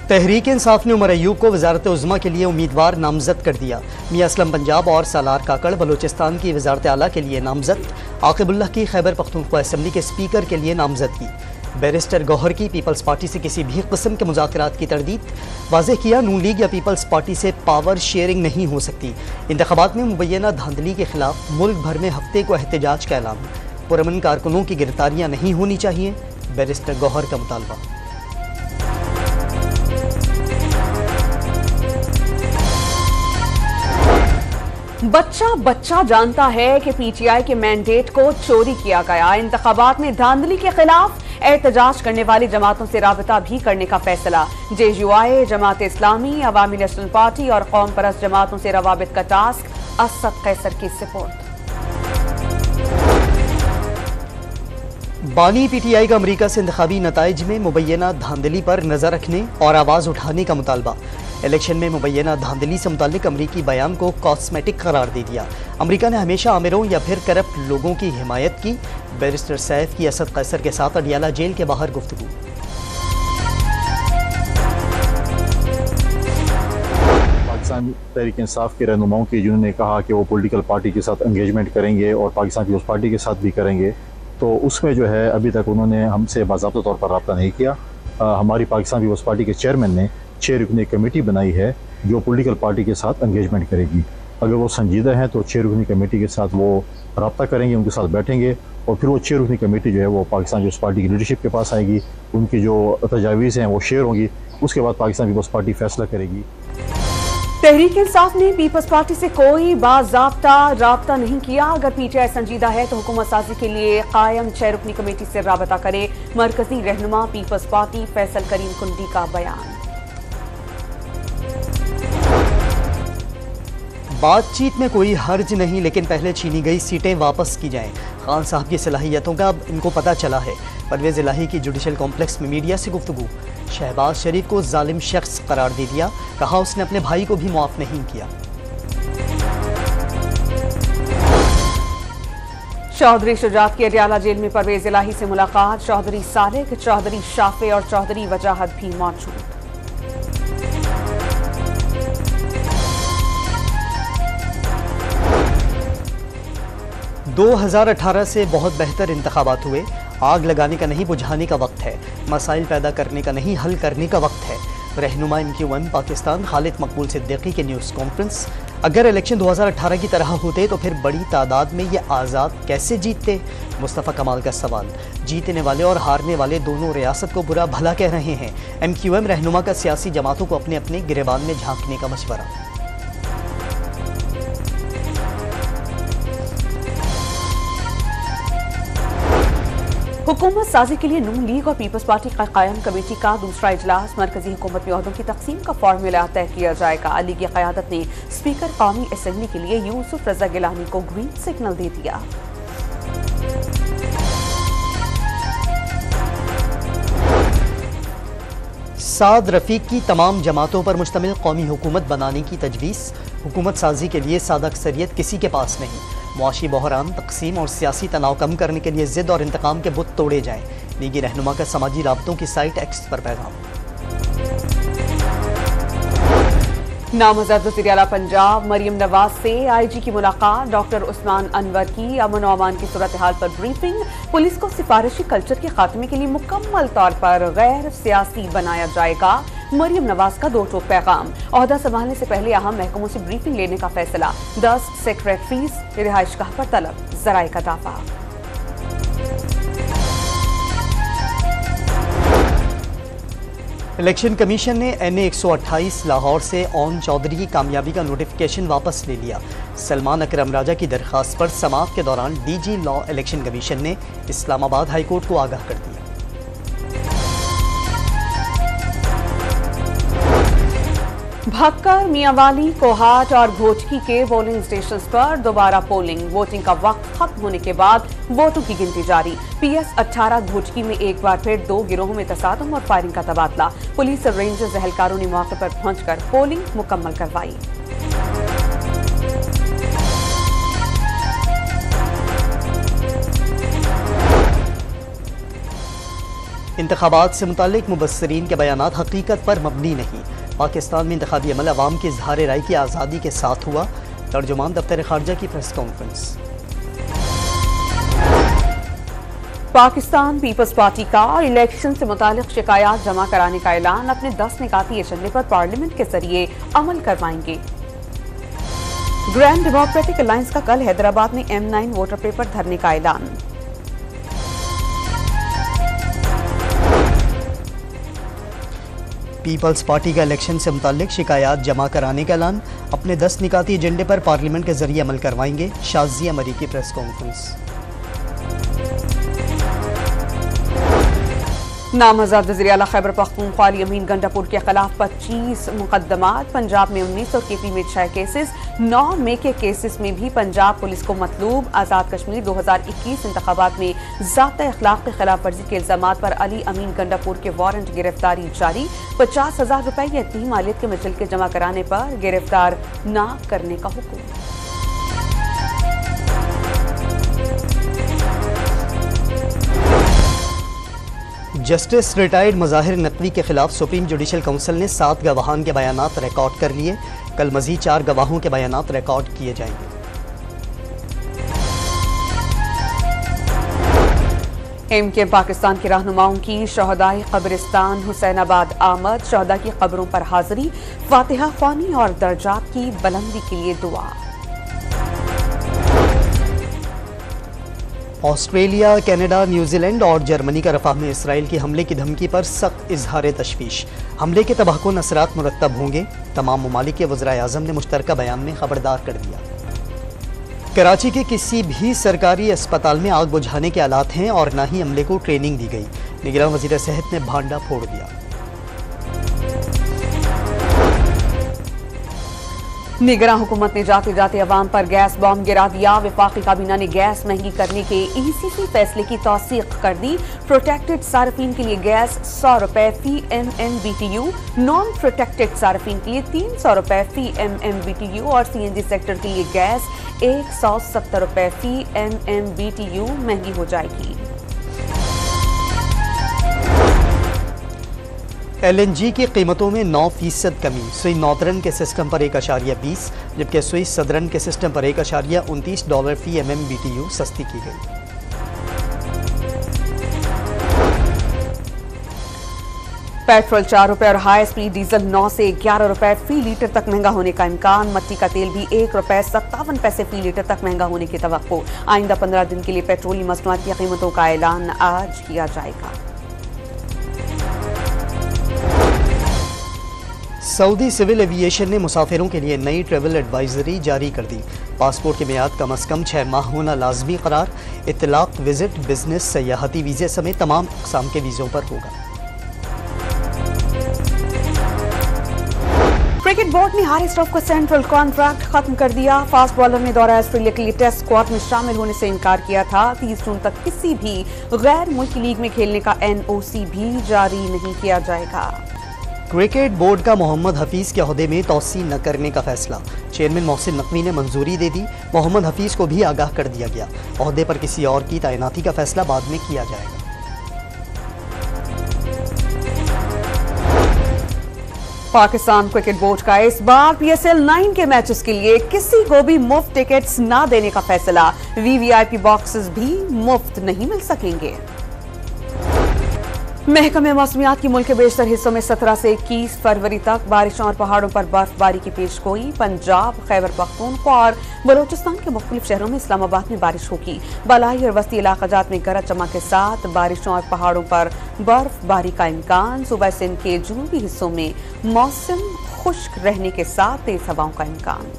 तहरीक इंसाफ ने उमर अयूब को वजारत उज़्मा के लिए उम्मीदवार नामजद कर दिया। मियां असलम पंजाब और सालार काकड़ बलोचिस्तान की वजारत आला के लिए नामजद। आकिबुल्लाह की खैबर पख्तूनख्वा असम्बली के स्पीकर के लिए नामजदगी। बैरिस्टर गौहर की पीपल्स पार्टी से किसी भी किस्म के मुज़ाकरात की तरदीद। वाज़ेह किया, नून लीग या पीपल्स पार्टी से पावर शेयरिंग नहीं हो सकती। इंतखाबात में मुबैना धांधली के खिलाफ मुल्क भर में हफ्ते को एहतजाज का ऐलान। पुरअमन कारकुनों की गिरफ्तारियाँ नहीं होनी चाहिए, बैरिस्टर गौहर का मुतालबा। बच्चा बच्चा जानता है कि पीटीआई के मैंडेट को चोरी किया गया। इंतखाबात में धांधली के खिलाफ एहतजाज करने वाली जमातों से राबता भी करने का फैसला। JUI, जमात इस्लामी, अवामी नेशनल पार्टी और कौम परस्त जमातों से रवाबित का टास्क असद कैसर की सपोर्ट। बानी PTI का अमरीका से इंतखाबी नताइज में मुबैना धांधली पर नजर रखने और आवाज उठाने का मुतालबा। इलेक्शन में मुबैना धांधली से मुतालिक अमरीकी बयान को कॉस्मेटिक करार दे दिया। अमरीका ने हमेशा आमिरों या फिर करप्ट लोगों की हिमायत की। बैरिस्टर सैफ की असद कैसर के साथ अडियाला जेल के बाहर गुफ्तगू। पाकिस्तान तहरीक इंसाफ के रहनुमाओं की जिन्होंने कहा कि वो पॉलिटिकल पार्टी के साथ एंगेजमेंट करेंगे और पाकिस्तान पीपल्स पार्टी के साथ भी करेंगे, तो उसमें जो है अभी तक उन्होंने हमसे बाज़ाब्ता तौर पर रब्ता नहीं किया। हमारी पाकिस्तान पीपल्स पार्टी के चेयरमैन ने 6 रुकनी कमेटी बनाई है जो पॉलिटिकल पार्टी के साथ एंगेजमेंट करेगी। अगर वो संजीदा हैं तो 6 रुकनी कमेटी के साथ वो रब्ता करेंगे, उनके साथ बैठेंगे और फिर वो 6 रुकनी कमेटी जो है वो पाकिस्तान पीपल्स पार्टी की लीडरशिप के पास आएगी। उनकी जो तजावीज़ हैं वो शेयर होंगी, उसके बाद पाकिस्तान पीपल्स पार्टी फैसला करेगी। तहरीक इंसाफ ने पीपल्स पार्टी से कोई बाज़ाब्ता राब्ता नहीं किया। अगर PTI संजीदा है तो हुकूमत साजी के लिए कायम 6 रुकनी कमेटी से राबता करे। मरकजी रहनुमा पीपल्स पार्टी फैसल करीम कुंडी का बयान। बातचीत में कोई हर्ज नहीं, लेकिन पहले छीनी गई सीटें वापस की जाएं। खान साहब की सलाहियतों का अब इनको पता चला है। परवेज़ इलाही की जुडिशल कॉम्प्लेक्स में मीडिया से गुफ्तगू। शहबाज शरीफ को जालिम शख्स करार दे दिया, कहा उसने अपने भाई को भी मुआफ नहीं किया। चौधरी शुजात की अडियाला जेल में परवेज़ इलाही से मुलाकात। चौधरी सालिक, चौधरी शाफे और चौधरी वजाहत भी मौजूद। दो 2018 से बहुत बेहतर इंतखाबात हुए। आग लगाने का नहीं, बुझाने का वक्त है। मसाइल पैदा करने का नहीं, हल करने का वक्त है। रहनुमा MQ1 पाकिस्तान खालिद मकबूल सिद्दीकी के न्यूज़ कॉन्फ्रेंस। अगर इलेक्शन 2018 की तरह होते तो फिर बड़ी तादाद में ये आज़ाद कैसे जीतते? मुस्तफ़ा कमाल का सवाल। जीतने वाले और हारने वाले दोनों रियासत को बुरा भला कह रहे हैं। MQM रहनुमा का सियासी जमातों को अपने अपने गिरेबान में झांकने का मशवरा। हुकूमत साजी के लिए नून लीग और पीपल्स पार्टी का कायम कमेटी का दूसरा इजलास। मरकजी हुकूमत में ओहदों की तकसीम का फार्मूला तय किया जाएगा। अली की क़यादत ने स्पीकर कौमी असम्बली के लिए यूसुफ रजा गिलानी को ग्रीन सिग्नल दे दिया। साद रफीक की तमाम जमातों पर मुश्तमिल कौमी हुकूमत बनाने की तजवीज़। हुकूमत साजी के लिए सादा अक्सरियत किसी के पास नहीं। मुआशी बहरान, तकसीम और सियासी तनाव कम करने के लिए ज़िद और इंतकाम के बुत तोड़े जाएं। लीगी रहनुमा का समाजी राबतों की साइट X पर पैगाम। नामज़द वज़ीर आला पंजाब मरियम नवाज से IG की मुलाकात। डॉक्टर उस्मान अनवर की अमन व अमान की सूरत हाल पर ब्रीफिंग। पुलिस को सिफारिशी कल्चर के खात्मे के लिए मुकम्मल तौर पर गैर सियासी बनाया जाएगा। मरियम नवाज का 2 टोक पैगाम। ओहदा संभालने से पहले अहम महकमों से ब्रीफिंग लेने का फैसला। 10 सेक्रेटरीज रिहाइशगाह पर तलब, जराए का दावा। इलेक्शन कमीशन ने NA 128 लाहौर से ओन चौधरी की कामयाबी का नोटिफिकेशन वापस ले लिया। सलमान अकरम राजा की दरख्वास्त पर समाअत के दौरान DG लॉ इलेक्शन कमीशन ने इस्लामाबाद हाई कोर्ट को आगाह कर दिया। भक्कर, मियांवाली, कोहाट और घोटकी के पोलिंग स्टेशन पर दोबारा पोलिंग। वोटिंग का वक्त खत्म होने के बाद वोटों की गिनती जारी। PS 18 घोटकी में एक बार फिर 2 गिरोहों में तसादम और फायरिंग का तबादला। पुलिस और रेंजर्स एहलकारों ने मौके पर पहुंचकर पोलिंग मुकम्मल करवाई। इंतखाबात से मुतालिक मुबस्सिरीन के बयानात हकीकत पर मबनी नहीं। पाकिस्तान में इंतखाबी अमल अवाम की इज़हार राय की आज़ादी के साथ हुआ। तर्जुमान दफ्तर खारजा की press conference. Pakistan Peoples Party का इलेक्शन से मुतालिक शिकायत जमा कराने का ऐलान। अपने 10 निकाती एजेंडे पर पार्लियामेंट के जरिए अमल करवाएंगे। ग्रैंड डेमोक्रेटिक अलायंस का कल हैदराबाद में M9 वोटर पेपर धरने का ऐलान। पीपल्स पार्टी का इलेक्शन से मुतालिक शिकायत जमा कराने का ऐलान। अपने 10 निकाती एजेंडे पर पार्लियामेंट के जरिए अमल करवाएंगे। शाजिया मरी की प्रेस कॉन्फ्रेंस। नामजद वज़ीर आला खैबर पख्तूनख्वा अली अमीन गंडापुर के खिलाफ 25 मुकदमात। पंजाब में 19 और KP में 6 केसेस। 9 मे के केसेस में भी पंजाब पुलिस को मतलूब। आज़ाद कश्मीर 2021 इंतखाबात में ज़ाब्ता अखलाक के खिलाफ वर्जी के इल्जामात पर अली अमीन गंडापुर के वारंट गिरफ्तारी जारी। 50,000 रुपए यतीम मालियत के मिसल के जमा कराने पर गिरफ्तार न करने का हुक्म। जस्टिस रिटायर्ड मज़ाहिर नकवी के खिलाफ सुप्रीम जुडिशल काउंसिल ने 7 गवाहान के बयानात रिकॉर्ड कर लिए। कल मजीद 4 गवाहों के बयानात रिकॉर्ड किए जाएंगे। MK पाकिस्तान के रहनुमाओं की शहदाई कब्रिस्तान हुसैनाबाद आमद। शहदा की कब्रों पर हाजिरी। फातिहा ख्वानी और दर्जात की बुलंदी के लिए दुआ। ऑस्ट्रेलिया, कनाडा, न्यूजीलैंड और जर्मनी का रफ़ाह में इसराइल के हमले की धमकी पर सख्त इजहार तशवीश। हमले के तबाहकुन असरात मुरत्तब होंगे। तमाम ममालिक के वज़राए आज़म ने मुश्तरका बयान में खबरदार कर दिया। कराची के किसी भी सरकारी अस्पताल में आग बुझाने के आलात हैं और न ही अमले को ट्रेनिंग दी गई। निगरान वज़ीर सेहत ने भांडा फोड़ दिया। निगरान हुकूमत ने जाते जाते अवाम पर गैस बॉम्ब गिरा दिया। वफाकी काबीना ने गैस महंगी करने के ECC फैसले की तौसीक कर दी। प्रोटेक्टेड सार्फिन के लिए गैस 100 रुपए फी MMBTU, नॉन प्रोटेक्टेड सार्फिन के लिए 300 रुपए फी MMBTU और CNG सेक्टर के लिए गैस 170 रुपए फी MMBTU महंगी हो जाएगी। LNG की कीमतों में 9% कमी। सुई नॉर्दर्न के सिस्टम पर 1.20, जबकि सुई सदर्न के सिस्टम पर $1.29 फी MMBTU सस्ती की गई। पेट्रोल 4 रुपए और हाई स्पीड डीजल 9 से 11 रुपए फी लीटर तक महंगा होने का इम्कान। मट्टी का तेल भी 1 रुपए 57 पैसे फी लीटर तक महंगा होने की तवक्को। आइंदा 15 दिन के लिए पेट्रोलियम मसनूआत की कीमतों का ऐलान आज किया जाएगा। सऊदी सिविल एविएशन ने मुसाफिरों के लिए नई ट्रैवल एडवाइजरी जारी कर दी। पासपोर्ट की मियाद कम अज़ कम 6 माह होना लाजमी करार। इत्तलाक, विजिट, बिजनेस, सयाहती वीज़े समेत तमाम अक़साम के वीज़ों पर होगा। क्रिकेट बोर्ड ने हारिस रऊफ का सेंट्रल कॉन्ट्रैक्ट खत्म कर दिया। फास्ट बॉलर ने दौरा ऑस्ट्रेलिया के लिए टेस्ट स्क्वाड में शामिल होने से इनकार किया था। 30 जून तक किसी भी गैर मुल्की लीग में खेलने का NOC भी जारी नहीं किया जाएगा। क्रिकेट बोर्ड का मोहम्मद हफीज़ के अहदे में तौसी न करने का फैसला। चेयरमैन मोहसिन नकवी ने मंजूरी दे दी। मोहम्मद हफीज़ को भी आगाह कर दिया गया। अहदे पर किसी और की तैनाती का फैसला बाद में किया जाएगा। पाकिस्तान क्रिकेट बोर्ड का इस बार PSL 9 के मैचेस के लिए किसी को भी मुफ्त टिकट्स ना देने का फैसला। VVIP बॉक्सेस भी मुफ्त नहीं मिल सकेंगे। महकमे मौसमियात की मुल्क के बेशतर हिस्सों में 17 से 21 फरवरी तक बारिशों और पहाड़ों पर बर्फबारी की पेशगोई। पंजाब, खैबर पख्तूनख्वा और बलोचिस्तान के मुख्तलिफ शहरों में इस्लामाबाद में बारिश होगी। बलाई और वस्ती इलाक़ाजात में गरज चमक के साथ बारिशों और पहाड़ों पर बर्फबारी का इम्कान। सूबा सिंध के जुनूबी हिस्सों में मौसम खुश्क रहने के साथ तेज हवाओं का इम्कान।